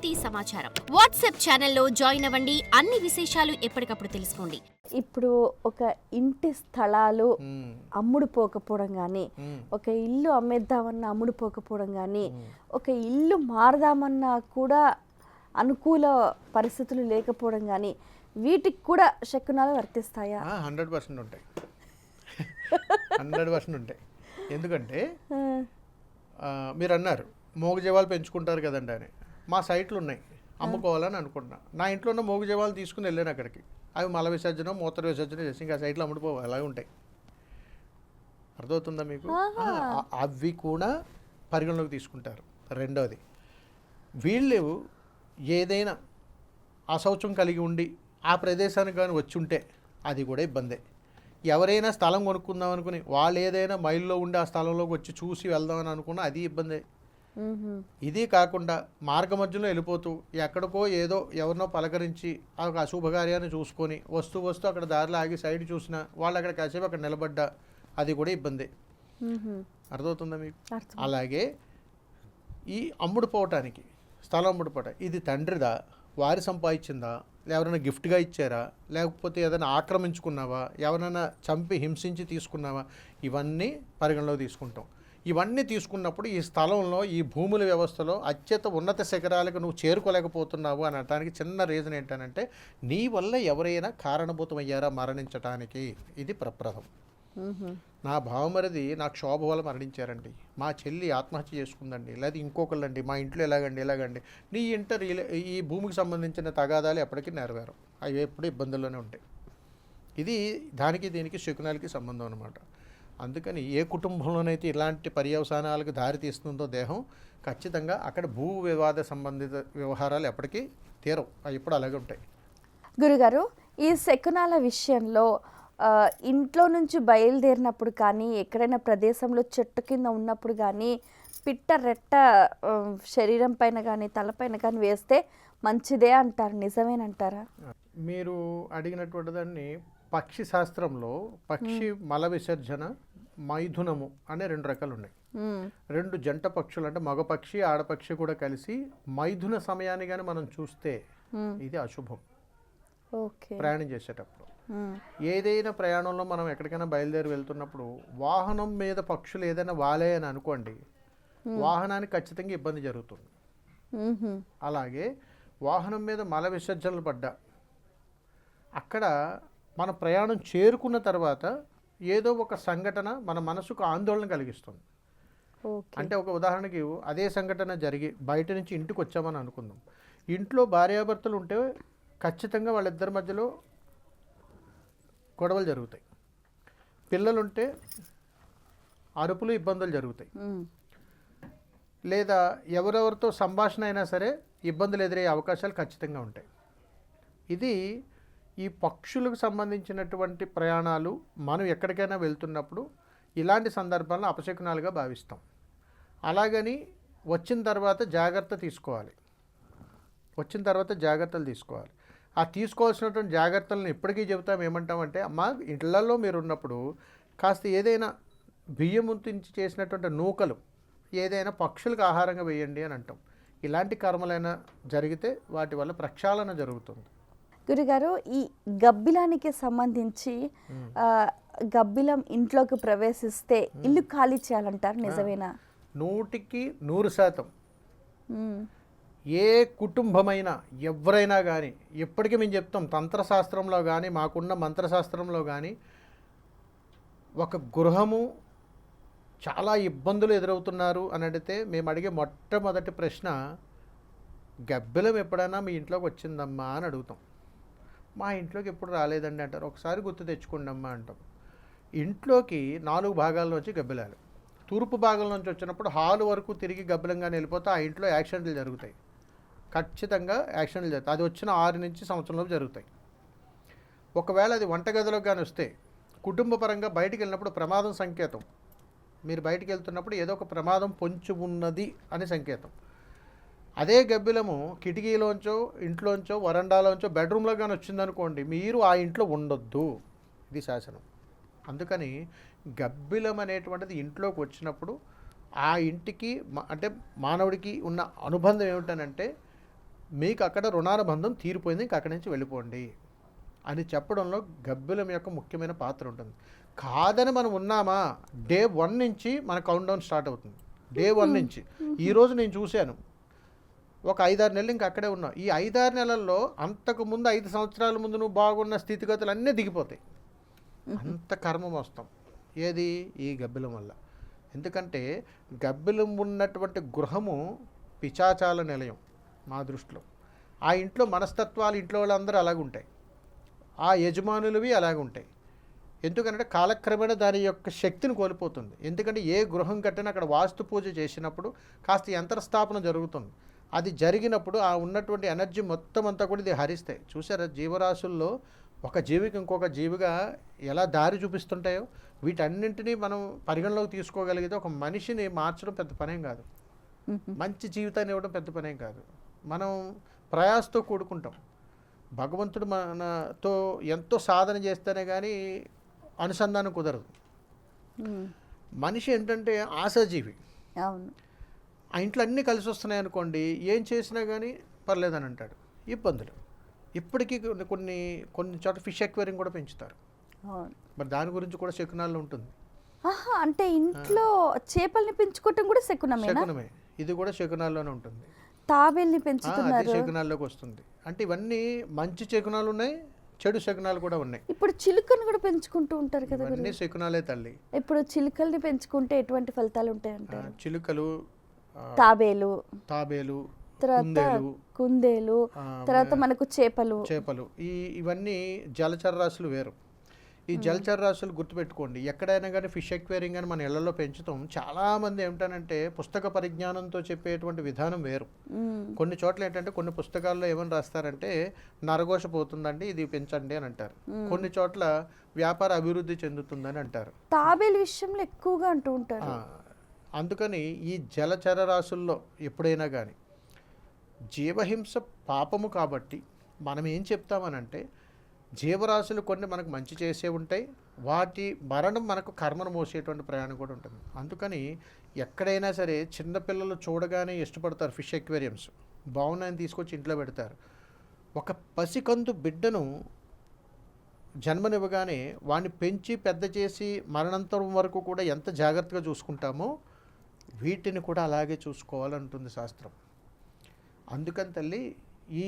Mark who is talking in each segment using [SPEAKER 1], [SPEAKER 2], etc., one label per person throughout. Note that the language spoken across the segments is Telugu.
[SPEAKER 1] ఇంటి సమాచారం వాట్సాప్ ఛానల్లో జాయిన్ అవ్వండి. అన్ని విశేషాలు ఎప్పటికప్పుడు తెలుసుకోండి.
[SPEAKER 2] ఇప్పుడు ఒక ఇంటి స్థలాలు అమ్ముడు పోకపోవడం కానీ, ఒక ఇల్లు అమ్మేద్దామన్నా అమ్ముడు పోకపోవడం కానీ, ఒక ఇల్లు మారదామన్నా కూడా అనుకూల పరిస్థితులు లేకపోవడం కానీ, వీటికి కూడా శకునాలు వర్తిస్తాయా?
[SPEAKER 3] 100% ఉంటాయి. 100% ఉంటాయి. ఎందుకంటే మీరు అన్నారు మోగజీవాలు పెంచుకుంటారు కదండి అని. మా సైట్లు ఉన్నాయి, అమ్ముకోవాలని అనుకుంటున్నా. నా ఇంట్లో ఉన్న మోగజీవాలు తీసుకుని వెళ్ళాను అక్కడికి. అవి మల విసర్జన మూత్ర విసర్జన చేసి ఇంకా సైట్లో అమ్ముడుపోవాలి, అలాగే ఉంటాయి. అర్థమవుతుందా మీకు? అవి కూడా పరిగణలోకి తీసుకుంటారు. రెండవది, వీళ్ళు ఏదైనా అశౌచం కలిగి ఉండి ఆ ప్రదేశానికి కానీ వచ్చి ఉంటే అది కూడా ఇబ్బందే. ఎవరైనా స్థలం కొనుక్కుందాం అనుకుని వాళ్ళు ఏదైనా మైల్లో ఉండి ఆ స్థలంలోకి వచ్చి చూసి వెళ్దామని అనుకున్నా అది ఇబ్బందే. ఇది కాకుండా మార్గ మధ్యలో వెళ్ళిపోతూ ఎక్కడికో ఏదో ఎవరినో పలకరించి ఆ అశుభకార్యాన్ని చూసుకొని వస్తూ అక్కడ దారిలో ఆగి సైడ్ చూసినా వాళ్ళు అక్కడ కాసేపు అక్కడ నిలబడ్డా అది కూడా ఇబ్బంది. అర్థమవుతుందా మీకు? అలాగే ఈ అమ్ముడుపోవటానికి స్థలం అమ్ముడుపోవటం, ఇది తండ్రిదా, వారి సంపాదించిందా, ఎవరైనా గిఫ్ట్గా ఇచ్చారా, లేకపోతే ఏదైనా ఆక్రమించుకున్నావా, ఎవరైనా చంపి హింసించి తీసుకున్నావా, ఇవన్నీ పరిగణలోకి తీసుకుంటాం. ఇవన్నీ తీసుకున్నప్పుడు ఈ స్థలంలో ఈ భూముల వ్యవస్థలో అత్యంత ఉన్నత శిఖరాలకు నువ్వు చేరుకోలేకపోతున్నావు అని అనడానికి చిన్న రీజన్ ఏంటంటే నీ వల్ల ఎవరైనా కారణభూతమయ్యారా మరణించటానికి. ఇది ప్రప్రథం. నా భావమరిది నాకు శోభ వల్ల మరణించారండి, మా చెల్లి ఆత్మహత్య చేసుకుందండి, లేదా ఇంకొకళ్ళండి, మా ఇంట్లో ఇలాగండి. నీ ఇంటర్ ఈ భూమికి సంబంధించిన తగాదాలు ఎప్పటికీ నెరవేరం, అవి ఎప్పుడు ఇబ్బందుల్లోనే ఉంటాయి. ఇది దానికి దీనికి శకునాలకి సంబంధం అనమాట. అందుకని ఏ కుటుంబంలోనైతే ఇలాంటి పర్యవసానాలకు దారి తీస్తుందో దేహం, ఖచ్చితంగా అక్కడ భూ వివాద సంబంధిత వ్యవహారాలు ఎప్పటికీ తీరవు, అవి ఎప్పుడు అలాగే ఉంటాయి.
[SPEAKER 2] గురుగారు, ఈ శకునాల విషయంలో ఇంట్లో నుంచి బయలుదేరినప్పుడు కానీ, ఎక్కడైనా ప్రదేశంలో చెట్టు కింద ఉన్నప్పుడు కానీ, పిట్ట రెట్ట శరీరం పైన కానీ తలపైన కానీ వేస్తే మంచిదే అంటారు, నిజమేనంటారా?
[SPEAKER 3] మీరు అడిగినటువంటి దాన్ని పక్షి శాస్త్రంలో పక్షి మల విసర్జన, మైథునము అనే 2 రకాలు ఉన్నాయి. 2 జంట పక్షులు అంటే మగ పక్షి ఆడపక్షి కూడా కలిసి మైథున సమయాన్ని కానీ మనం చూస్తే ఇది అశుభం. ప్రయాణం చేసేటప్పుడు ఏదైనా ప్రయాణంలో మనం ఎక్కడికైనా బయలుదేరి వెళ్తున్నప్పుడు వాహనం మీద పక్షులు ఏదైనా వాలే అని అనుకోండి, వాహనానికి ఖచ్చితంగా ఇబ్బంది జరుగుతుంది. అలాగే వాహనం మీద మల విసర్జనలు పడ్డా అక్కడ మన ప్రయాణం చేరుకున్న తర్వాత ఏదో ఒక సంఘటన మన మనసుకు ఆందోళన కలిగిస్తుంది. అంటే ఒక ఉదాహరణకి అదే సంఘటన జరిగి బయట నుంచి ఇంటికి వచ్చామని అనుకుందాం. ఇంట్లో భార్యాభర్తలు ఉంటే ఖచ్చితంగా వాళ్ళిద్దరి మధ్యలో గొడవలు జరుగుతాయి. పిల్లలుంటే అరుపులు ఇబ్బందులు జరుగుతాయి. లేదా ఎవరెవరితో సంభాషణ అయినా సరే ఇబ్బందులు ఎదురయ్యే అవకాశాలు ఖచ్చితంగా ఉంటాయి. ఇది ఈ పక్షులకు సంబంధించినటువంటి ప్రయాణాలు మనం ఎక్కడికైనా వెళ్తున్నప్పుడు ఇలాంటి సందర్భాలను అపశకునాలుగా భావిస్తాం. అలాగని వచ్చిన తర్వాత జాగ్రత్తలు తీసుకోవాలి. ఆ తీసుకోవాల్సినటువంటి జాగ్రత్తలను ఇప్పటికీ చెబుతాం. ఏమంటామంటే, అమ్మ ఇళ్లలో మీరు ఉన్నప్పుడు కాస్త ఏదైనా బియ్యం నుంచి చేసినటువంటి నూకలు ఏదైనా పక్షులకు ఆహారంగా వేయండి అని అంటాం. ఇలాంటి కర్మలైనా జరిగితే వాటి వల్ల ప్రక్షాళన జరుగుతుంది.
[SPEAKER 2] గురుగారు, ఈ గబ్బిలానికి సంబంధించి గబ్బిలం ఇంట్లోకి ప్రవేశిస్తే ఇల్లు ఖాళీ చేయాలంటారు, నిజమేనా?
[SPEAKER 3] 100% ఏ కుటుంబమైనా ఎవరైనా కానీ ఎప్పటికీ మేము చెప్తాం, తంత్రశాస్త్రంలో కానీ మాకున్న మంత్రశాస్త్రంలో కానీ ఒక గృహము చాలా ఇబ్బందులు ఎదురవుతున్నారు అని అడిగితే మేము అడిగే మొట్టమొదటి ప్రశ్న, గబ్బిలం ఎప్పుడైనా మీ ఇంట్లోకి వచ్చిందమ్మా అని అడుగుతాం. మా ఇంట్లోకి ఎప్పుడు రాలేదండి అంటారు. ఒకసారి గుర్తు తెచ్చుకోండి అమ్మా అంటాం. ఇంట్లోకి 4 భాగాల్లోంచి గబ్బిలాలు, తూర్పు భాగం నుంచి వచ్చినప్పుడు హాల్ వరకు తిరిగి గబ్బిలంగానే వెళ్ళిపోతే ఆ ఇంట్లో యాక్సిడెంట్లు జరుగుతాయి. ఖచ్చితంగా యాక్సిడెంట్లు జరుగుతాయి. అది వచ్చిన 6 నుంచి సంవత్సరంలోపు జరుగుతాయి. ఒకవేళ అది వంటగదిలోకి కానీ వస్తే కుటుంబ పరంగా బయటికి వెళ్ళినప్పుడు ప్రమాదం సంకేతం. మీరు బయటికి వెళ్తున్నప్పుడు ఏదో ఒక ప్రమాదం పొంచి ఉన్నది అని సంకేతం. అదే గబ్బిలము కిటికీలోంచో ఇంట్లోంచో వరండాలోంచో బెడ్రూమ్లో కానీ వచ్చిందనుకోండి, మీరు ఆ ఇంట్లో ఉండొద్దు, ఇది శాసనం. అందుకని గబ్బిలం అనేటువంటిది ఇంట్లోకి వచ్చినప్పుడు ఆ ఇంటికి అంటే మానవుడికి ఉన్న అనుబంధం ఏమిటనంటే మీకు అక్కడ రుణానుబంధం తీరిపోయింది, ఇంక అక్కడి నుంచి వెళ్ళిపోండి అని చెప్పడంలో గబ్బిలం యొక్క ముఖ్యమైన పాత్ర ఉంటుంది. కాదని మనం ఉన్నామా, డే 1 నుంచి మన కౌంట్ డౌన్ స్టార్ట్ అవుతుంది. డే 1 నుంచి ఈరోజు నేను చూశాను, ఒక 5-6 నెలలు ఇంక అక్కడే ఉన్నావు. ఈ 5-6 నెలల్లో అంతకుముందు 5 సంవత్సరాల ముందు నువ్వు బాగున్న స్థితిగతులు అన్నీ దిగిపోతాయి. అంత కర్మ వస్తాం ఏది, ఈ గబ్బిలం వల్ల. ఎందుకంటే గబ్బిలం ఉన్నటువంటి గృహము పిశాచాల నిలయం మా దృష్టిలో. ఆ ఇంట్లో మనస్తత్వాలు ఇంట్లో వాళ్ళందరూ అలాగుంటాయి, ఆ యజమానులవి అలాగుంటాయి. ఎందుకంటే కాలక్రమేణా దాని యొక్క శక్తిని కోల్పోతుంది. ఎందుకంటే ఏ గృహం కట్టినా అక్కడ వాస్తు పూజ చేసినప్పుడు కాస్త యంత్రస్థాపన జరుగుతుంది. అది జరిగినప్పుడు ఆ ఉన్నటువంటి ఎనర్జీ మొత్తం అంతా కూడా ఇది హరిస్తాయి. చూసారా జీవరాశుల్లో ఒక జీవికి ఇంకొక జీవిగా ఎలా దారి చూపిస్తుంటాయో, వీటన్నింటినీ మనం పరిగణలోకి తీసుకోగలిగితే ఒక మనిషిని మార్చడం పెద్ద పనేం కాదు, మంచి జీవితాన్ని ఇవ్వడం పెద్ద పనేం కాదు. మనం ప్రయాసతో కూడుకుంటాం. భగవంతుడు మనతో ఎంతో సాధన చేస్తేనే కానీ అనుసంధానం కుదరదు. మనిషి ఏంటంటే ఆశాజీవి.
[SPEAKER 2] అవును.
[SPEAKER 3] ఆ ఇంట్లో అన్నీ కలిసి వస్తున్నాయి అనుకోండి, ఏం చేసినా కానీ పర్లేదని అంటాడు. ఇబ్బందులు ఇప్పటికీ కొన్ని చోట ఫిష్ ఎక్వేరియం కూడా పెంచుతారు. మరి దాని గురించి కూడా శకునాల్లో ఉంటుంది.
[SPEAKER 2] అంటే ఇంట్లో చేపల్ని పెంచుకోవటం కూడా
[SPEAKER 3] శకునమే, ఇది కూడా శకునాల్లోనే ఉంటుంది.
[SPEAKER 2] తాబేల్ని పెంచుతున్నారు,
[SPEAKER 3] శకునాల్లోకి వస్తుంది. అంటే ఇవన్నీ మంచి శకునాలు ఉన్నాయి, చెడు శకునాలు కూడా ఉన్నాయి.
[SPEAKER 2] ఇప్పుడు చిలుకను కూడా పెంచుకుంటూ ఉంటారు కదా,
[SPEAKER 3] ఇవన్నీ శకునాలే తల్లి.
[SPEAKER 2] ఇప్పుడు చిలుకల్ని పెంచుకుంటే ఎటువంటి ఫలితాలు ఉంటాయంటారు?
[SPEAKER 3] చిలుకలు,
[SPEAKER 2] తాబేలు, తర్వాత కుందేలు, తర్వాత మనకు చేపలు. ఇవన్నీ జలచర రాశులు వేరు. ఈ జలచర రాశులు గుర్తుపెట్టుకోండి. ఎక్కడైనా కానీ ఫిష్ ఎక్వేరింగ్ కానీ మన ఇళ్లలో పెంచుతాం. చాలామంది ఏమిటనంటే పుస్తక పరిజ్ఞానంతో చెప్పేటువంటి విధానం వేరు. కొన్ని చోట్ల ఏంటంటే కొన్ని పుస్తకాల్లో ఏమని రాస్తారంటే నరఘోష పోతుందండి, ఇది పెంచండి అని అంటారు. కొన్ని చోట్ల వ్యాపార అభివృద్ధి చెందుతుందని అంటారు. తాబేలు విషయంలో ఎక్కువగా అంటూ ఉంటారు.
[SPEAKER 3] అందుకని ఈ జలచర రాశుల్లో ఎప్పుడైనా కానీ జీవహింస పాపము కాబట్టి మనం ఏం చెప్తామనంటే జీవరాశులు కొన్ని మనకు మంచి చేసే ఉంటాయి, వాటి మరణం మనకు కర్మను మోసేటువంటి ప్రయాణం కూడా ఉంటుంది. అందుకని ఎక్కడైనా సరే చిన్నపిల్లలు చూడగానే ఇష్టపడతారు ఫిష్ ఎక్వేరియంస్, బాగున్నాయని తీసుకొచ్చి ఇంట్లో పెడతారు. ఒక పసికందు బిడ్డను జన్మనివ్వగానే వాడిని పెంచి పెద్ద చేసి మరణాంతరం వరకు కూడా ఎంత జాగ్రత్తగా చూసుకుంటామో వీటిని కూడా అలాగే చూసుకోవాలంటుంది శాస్త్రం. అందుకని తల్లి ఈ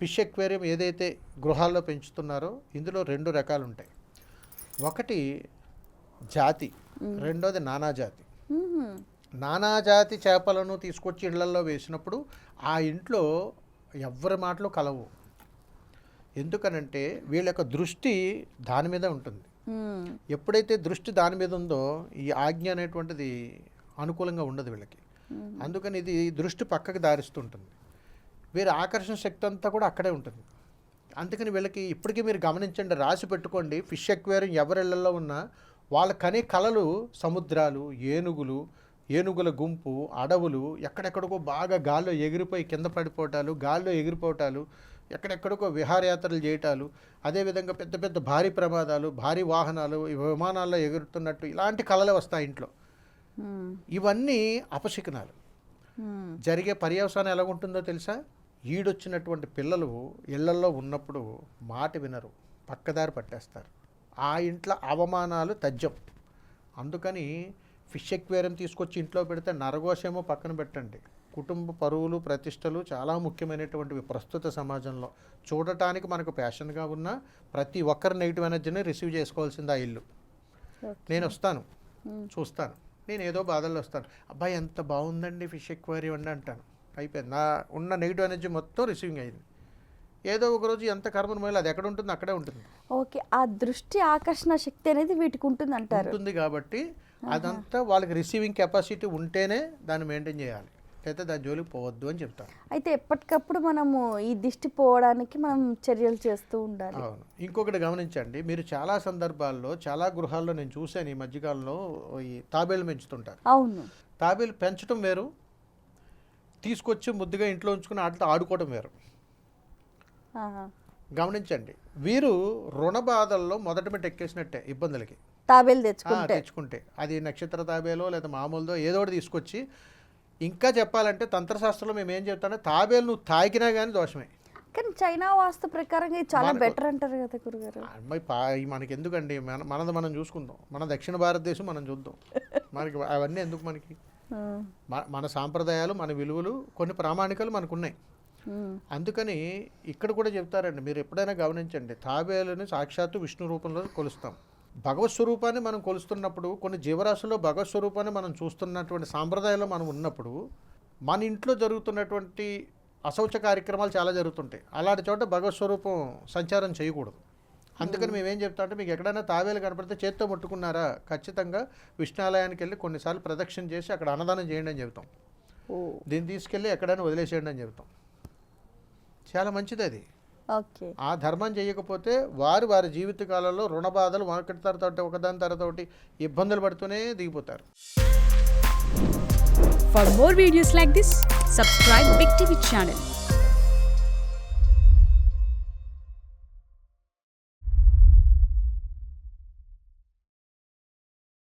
[SPEAKER 3] ఫిష్ ఎక్వేరియం ఏదైతే గృహాల్లో పెంచుతున్నారో ఇందులో 2 రకాలు ఉంటాయి. ఒకటి జాతి, రెండోది నానాజాతి. నానాజాతి చేపలను తీసుకొచ్చి ఇళ్లలో వేసినప్పుడు ఆ ఇంట్లో ఎవరి మాటలు కలవు. ఎందుకనంటే వీళ్ళ యొక్క దృష్టి దాని మీద ఉంటుంది. ఎప్పుడైతే దృష్టి దాని మీద ఉందో ఈ ఆజ్ఞ అనేటువంటిది అనుకూలంగా ఉండదు వీళ్ళకి. అందుకని ఇది దృష్టి పక్కకి దారిస్తుంటుంది. వీరి ఆకర్షణ శక్తి అంతా కూడా అక్కడే ఉంటుంది. అందుకని వీళ్ళకి ఇప్పటికీ మీరు గమనించండి, రాసి పెట్టుకోండి, ఫిష్ ఎక్వేరియం ఎవరిళ్లలో ఉన్నా వాళ్ళ కనే కళలు సముద్రాలు, ఏనుగుల గుంపు, అడవులు, ఎక్కడెక్కడికో బాగా గాల్లో ఎగిరిపోయి కింద పడిపోవటాలు, గాల్లో ఎగిరిపోవటాలు, ఎక్కడెక్కడికో విహారయాత్రలు చేయటాలు, అదేవిధంగా పెద్ద పెద్ద భారీ ప్రమాదాలు, భారీ వాహనాలు, విమానాల్లో ఎగురుతున్నట్టు ఇలాంటి కళలు వస్తాయి ఇంట్లో. ఇవన్నీ అపశకునాలు. జరిగే పర్యవసానం ఎలా ఉంటుందో తెలుసా? ఈడొచ్చినటువంటి పిల్లలు ఇళ్లల్లో ఉన్నప్పుడు మాట వినరు, పక్కదారి పట్టేస్తారు. ఆ ఇంట్లో అవమానాలు తథ్యం. అందుకని ఫిష్ ఎక్వేరియం తీసుకొచ్చి ఇంట్లో పెడితే నరఘోషేమో పక్కన పెట్టండి, కుటుంబ పరువులు ప్రతిష్టలు చాలా ముఖ్యమైనటువంటివి ప్రస్తుత సమాజంలో. చూడటానికి మనకు ప్యాషన్గా ఉన్న ప్రతి ఒక్కరి నెగిటివ్ ఎనర్జీని రిసీవ్ చేసుకోవాల్సింది ఆ ఇల్లు. నేను వస్తాను, చూస్తాను, నేను ఏదో బాధల్లో వస్తాను, అబ్బాయి ఎంత బాగుందండి ఫిష్ ఎక్వేరియం అండి అంటాను. అయిపోయింది, నా ఉన్న నెగిటివ్ ఎనర్జీ మొత్తం రిసీవింగ్ అయింది. ఏదో ఒకరోజు ఎంత కర్మను మొదలు అది ఎక్కడ ఉంటుంది అక్కడే ఉంటుంది.
[SPEAKER 2] ఓకే, ఆ దృష్టి ఆకర్షణ శక్తి అనేది వీటికి ఉంటుంది అంటారు.
[SPEAKER 3] ఉంటుంది కాబట్టి అదంతా వాళ్ళకి రిసీవింగ్ కెపాసిటీ ఉంటేనే దాన్ని మెయింటైన్ చేయాలి, అయితే దాని జోలికి పోవద్దు అని చెప్తాను.
[SPEAKER 2] అయితే ఎప్పటికప్పుడు మనము ఈ దిష్టి పోవడానికి మనం చర్యలు చేస్తూ ఉండాలి.
[SPEAKER 3] అవును. ఇంకొకటి గమనించండి, మీరు చాలా సందర్భాల్లో చాలా గృహాల్లో నేను చూశాను ఈ మధ్యకాలంలో ఈ తాబేలు పెంచుతుంటారు.
[SPEAKER 2] అవును,
[SPEAKER 3] తాబేలు పెంచడం వేరు, తీసుకొచ్చి ముద్దుగా ఇంట్లో ఉంచుకుని వాటితో ఆడుకోవడం వేరు. గమనించండి, వీరు రుణ బాధల్లో మొదటి మెట్టు ఎక్కేసినట్టే ఇబ్బందులకి.
[SPEAKER 2] తాబేలు
[SPEAKER 3] తెచ్చుకుంటే అది నక్షత్ర తాబేలో లేదా మామూలుదో ఏదో ఒకటి తీసుకొచ్చి ఇంకా చెప్పాలంటే తంత్రశాస్త్రంలో మేము ఏం చెప్తామంటే తాబేలు నువ్వు తాకినా కానీ దోషమే.
[SPEAKER 2] కానీ చైనా వాస్తు ప్రకారంగా ఇది చాలా బెటర్ అంటారు కదా గురుగారు.
[SPEAKER 3] అమ్మాయి మనకి ఎందుకండి, మనది మనం చూసుకుందాం, మన దక్షిణ భారతదేశం మనం చూద్దాం, మనకి అవన్నీ ఎందుకు మనకి? మన సాంప్రదాయాలు, మన విలువలు, కొన్ని ప్రామాణికాలు మనకున్నాయి. అందుకని ఇక్కడ కూడా చెప్తారండి, మీరు ఎప్పుడైనా గమనించండి, తాబేలుని సాక్షాత్తు విష్ణు రూపంలో కొలుస్తాం. భగవత్ స్వరూపాన్ని మనం కొలుస్తున్నప్పుడు, కొన్ని జీవరాశుల్లో భగవత్ స్వరూపాన్ని మనం చూస్తున్నటువంటి సాంప్రదాయంలో మనం ఉన్నప్పుడు, మన ఇంట్లో జరుగుతున్నటువంటి అశౌచ కార్యక్రమాలు చాలా జరుగుతుంటాయి. అలాంటి చోట భగవత్ స్వరూపం సంచారం చేయకూడదు. అందుకని మేమేం చెప్తా అంటే, మీకు ఎక్కడైనా తాబేలు కనపడితే చేత్తో ముట్టుకున్నారా, ఖచ్చితంగా విష్ణాలయానికి వెళ్ళి కొన్నిసార్లు ప్రదక్షిణ చేసి అక్కడ అన్నదానం చేయండి అని చెబుతాం. దీన్ని తీసుకెళ్ళి ఎక్కడైనా వదిలేసేయండి అని చెబుతాం. చాలా మంచిది అది.
[SPEAKER 2] ఓకే.
[SPEAKER 3] ఆ ధర్మం చేయకపోతే వారి జీవిత కాలంలో రుణ బాధలు ఒకటి తర్వాత ఒకదాని తర్వాత ఒకటి ఇబ్బందులు పడుతూనే దిగిపోతారు.
[SPEAKER 4] For more videos like this, subscribe Big TV channel.